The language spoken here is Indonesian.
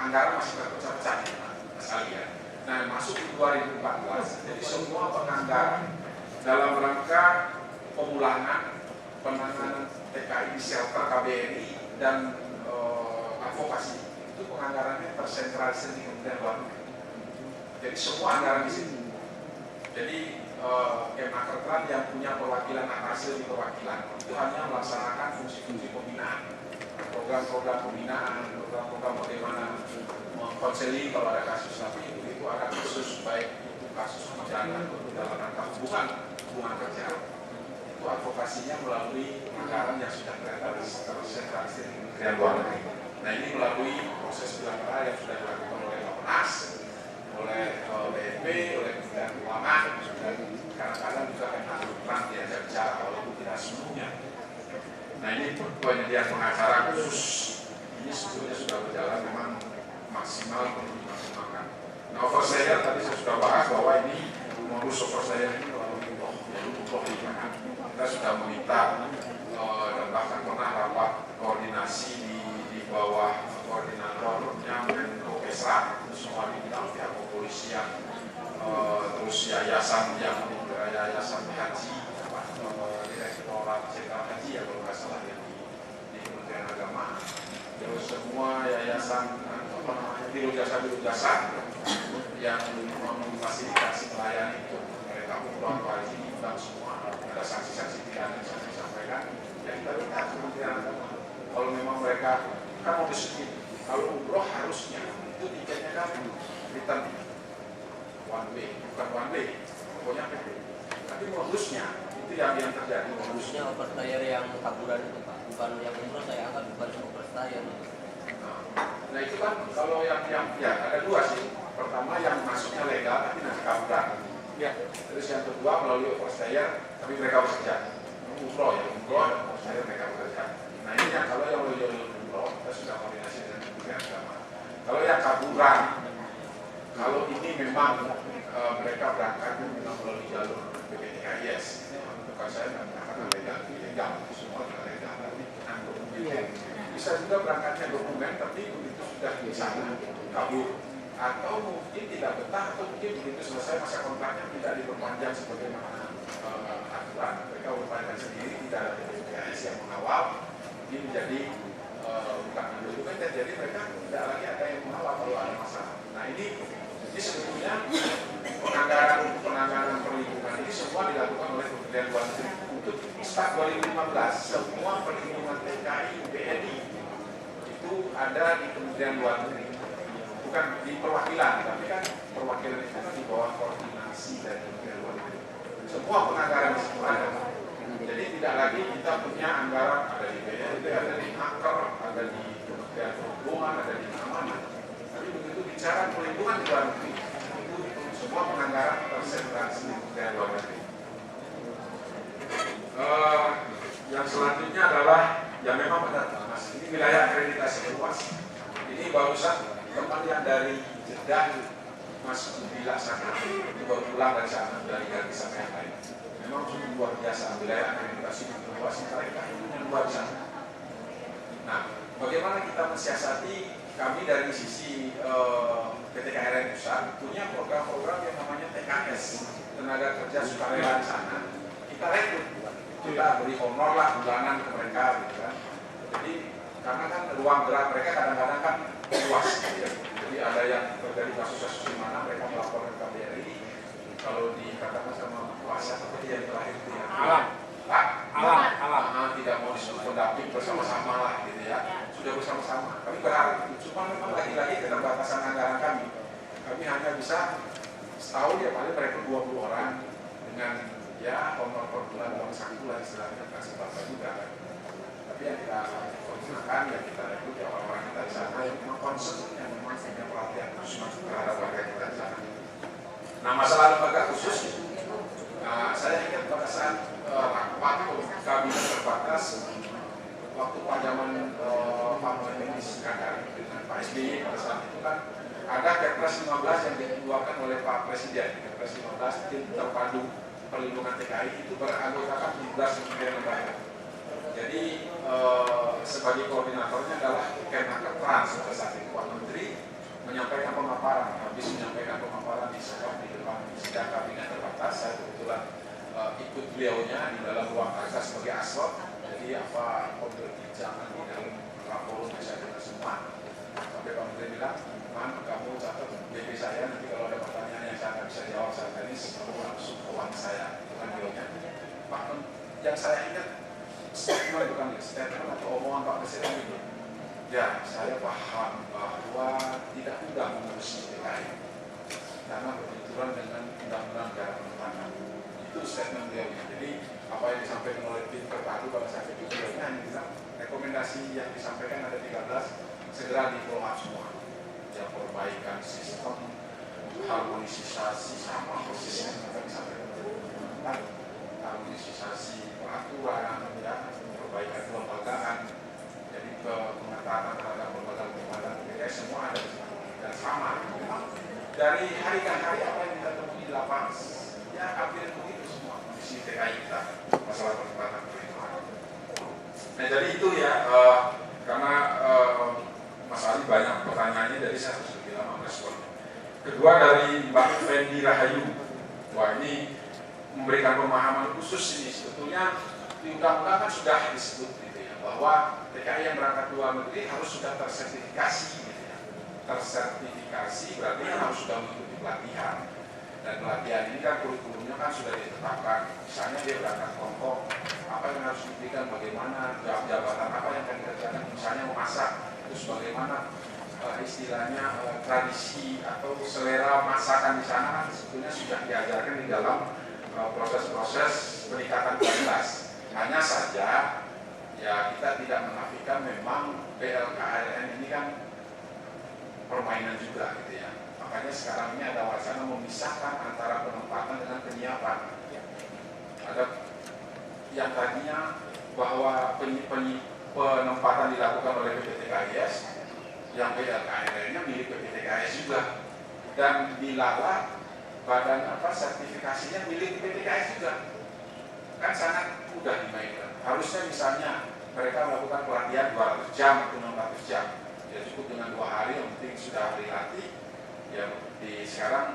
anggaran masih terpecah-pecah Mas Ali ya. Nah, masuk di 2014, jadi semua penganggaran dalam rangka pemulangan penanganan TKI di shelter KBRI dan advokasi itu penganggarannya tersentralisir di Kementerian Luar Negeri. Jadi semua anggaran di sini. Jadi Kemenakkertran yang punya perwakilan hasil di perwakilan itu hanya melaksanakan fungsi-fungsi pembinaan, program-program pembinaan, program-program bagaimana mengkonseling kalau ada kasus, tapi itu ada khusus baik itu kasus pidana dalam rangka hubungan kerja, itu advokasinya melalui anggaran yang sudah tersentralisir di Kementerian Luar Negeri. Nah, ini melalui proses bilateral yang sudah dilakukan oleh Bapenas, oleh BNP, oleh Kementerian Keuangan, dan kadang-kadang juga Kemenakkertran diajak bicara walaupun tidak seluruhnya. Nah, ini penyediaan pengacara khusus ini sebetulnya sudah berjalan memang maksimal perlu dimaksimalkan. Nah, overseer tadi saya sudah bahas bahwa ini modus overseer ini melalui umroh kita sudah meminta dan bahkan pernah rapat koordinasi di bawah koordinatornya Menko Kesra, semua dibilang pihak kepolisian, terus yayasan haji, Direktorat Jenderal Haji ya kalau nggak salah ya di Kementerian Agama, terus semua yayasan biro jasa yang memfasilitasi melayani itu mereka umroh haji diundang semua, ada saksi-saksi pidana yang saya sampaikan. Ya kita minta Kementerian Agama kalau memang mereka kan mau disebut kalau umroh harusnya itu tiketnya kan return one way, bukan one way, pokoknya PP. Tapi modusnya itu yang terjadi. Modusnya overstay yang kaburan itu Pak, bukan yang umroh saya anggap bukan overstay. Nah itu kan kalau yang ya ada dua sih. Pertama yang masuknya legal tapi nanti kaburan. Ya. Terus yang kedua melalui overstayer tapi mereka bekerja. Umroh ya, umroh dan overstayer mereka bekerja. Nah ini yang kalau yang melalui umroh kita sudah koordinasi dengan Kementerian Agama. Kalau yang kaburan, kalau ini memang mereka berangkat memang melalui jalur BPTKIS. Bukan saya mengatakan legal, semua legal. Tapi bisa juga berangkatnya dokumen, tapi begitu sudah di sana kabur, atau mungkin tidak betah, atau mungkin begitu selesai masa kontraknya tidak diperpanjang sebagaimana aturan. Mereka berpanjang sendiri, tidak ada BPTKIS yang mengawal, ini menjadi bukan dokumen, jadi mereka tidak lagi ada yang mengawal kalau ada masalah. Nah ini sebetulnya penanganan perlindungan ini semua dilakukan oleh Kementerian Luar Negeri. Untuk start 2015 semua perlindungan TKI BNI itu ada di Kementerian Luar Negeri, bukan di perwakilan, tapi kan perwakilan itu kan di bawah koordinasi dari Kementerian Luar Negeri. Semua penganggaran di situ ada. Jadi tidak lagi kita punya anggaran ada di BNP, ada di Naker, ada di Kementerian Perhubungan, ada di mana-mana. Tapi begitu bicara perlindungan di luar negeri, itu semua penganggaran tersentralisir di Kementerian Luar Negeri. Yang selanjutnya adalah yang memang benar, Mas, ini wilayah akreditasi luas. Ini barusan teman yang dari Jeddah, Mas Bilaksana, itu baru pulang dari sana, dari Garisa yang lain. Memang cukup luar biasa wilayah akreditasi luas mereka yang luar biasa. Nah, bagaimana kita mensiasati? Kami dari sisi PT KRN Pusat punya program-program yang namanya TKS, tenaga kerja sukarela di sana. Kita rekrut, kita beri honor lah bulanan ke mereka, gitu kan. Jadi karena kan ruang gerak mereka kadang-kadang kan luas, gitu ya. Jadi ada yang terjadi kasus-kasus di mana mereka melaporkan ke KBRI. Kalau dikatakan sama kuasa seperti yang terakhir itu ya. Alam. Tidak mau disebut pendamping bersama-sama lah, gitu ya. Sudah bersama-sama. Kami berharap itu, cuma memang lagi-lagi keterbatasan anggaran kami. Kami hanya bisa setahun ya paling mereka 20 orang dengan ya honor per bulan dalam 1 bulan istilahnya kasih bapak juga kan. Tapi yang kita gunakan ya kita rekrut ya orang-orang kita di sana yang memang concern, yang memang punya perhatian khusus terhadap warga kita di sana. Nah masalah lembaga khusus, saya ingat pada saat rapat kabinet terbatas waktu pada zaman Pak Muhaimin Iskandar dengan Pak SBY pada saat itu kan ada Kepres 15 yang dikeluarkan oleh Pak Presiden. Kepres 15 tim terpadu perlindungan TKI itu beranggotakan 17 kementerian lembaga. Jadi sebagai koordinatornya adalah Kemenakkertran pada saat itu Pak Menteri, pemaparan, habis menyampaikan pemaparan di sekolah di depan sidang kabinet terbatas. Saya kebetulan ikut beliaunya di dalam ruang kaca sebagai aslot. Jadi apa perbincangan di dalam laporan saya dengar semua. Sampai Pak Menteri bilang, "Man, kamu catat BP saya, nanti kalau ada pertanyaan yang saya nggak bisa jawab saat ini, kamu langsung ke uang saya." Itu kan beliaunya. Pak, yang saya ingat statement bukan statement atau omongan Pak Presiden itu. Ya, saya paham bahwa tidak mudah mengurusi TKI karena berbenturan dengan undang-undang negara penempatan. Itu statement beliau. Jadi apa yang disampaikan oleh tim terpadu pada saat itu beliau hanya bilang rekomendasi yang disampaikan ada 13 segera di follow up semua. Ya, perbaikan sistem, harmonisasi sama persisnya yang akan disampaikan tentang harmonisasi peraturan, ya, perbaikan kelembagaan. Jadi pengetahuan terhadap lembaga-lembaga PKI semua ada di sana dan sama. Dari hari ke hari apa yang kita temui di lapangan, ya hampir begitu semua kondisi TKI kita, masalah penempatan perlindungan. Nah jadi itu ya, karena Mas Ali banyak pertanyaannya, jadi saya harus lebih lama merespon. Kedua dari Mbak Fendi Rahayu, wah ini memberikan pemahaman khusus ini sebetulnya di undang-undang kan sudah disebut gitu ya, bahwa TKI yang berangkat ke luar negeri harus sudah tersertifikasi gitu ya. Tersertifikasi berarti kan harus sudah mengikuti pelatihan, dan pelatihan ini kan kurikulumnya kan sudah ditetapkan. Misalnya dia berangkat ke Hongkong, apa yang harus diberikan, bagaimana jabatan apa yang akan dikerjakan, misalnya memasak, terus bagaimana istilahnya tradisi atau selera masakan di sana kan sebetulnya sudah diajarkan di dalam proses-proses peningkatan kualitas. Hanya saja ya kita tidak menafikan memang BLKRN ini kan permainan juga gitu ya. Makanya sekarang ini ada wacana memisahkan antara penempatan dengan penyiapan. Ada yang tadinya bahwa penempatan dilakukan oleh PPTKIS, yang BLKRN-nya milik PPTKIS juga, dan dilala badan sertifikasinya milik PPTKIS juga. Kan sangat mudah dimainkan. Harusnya misalnya mereka melakukan pelatihan 200 jam atau 600 jam, ya cukup dengan 2 hari, yang penting sudah berlatih. Ya di sekarang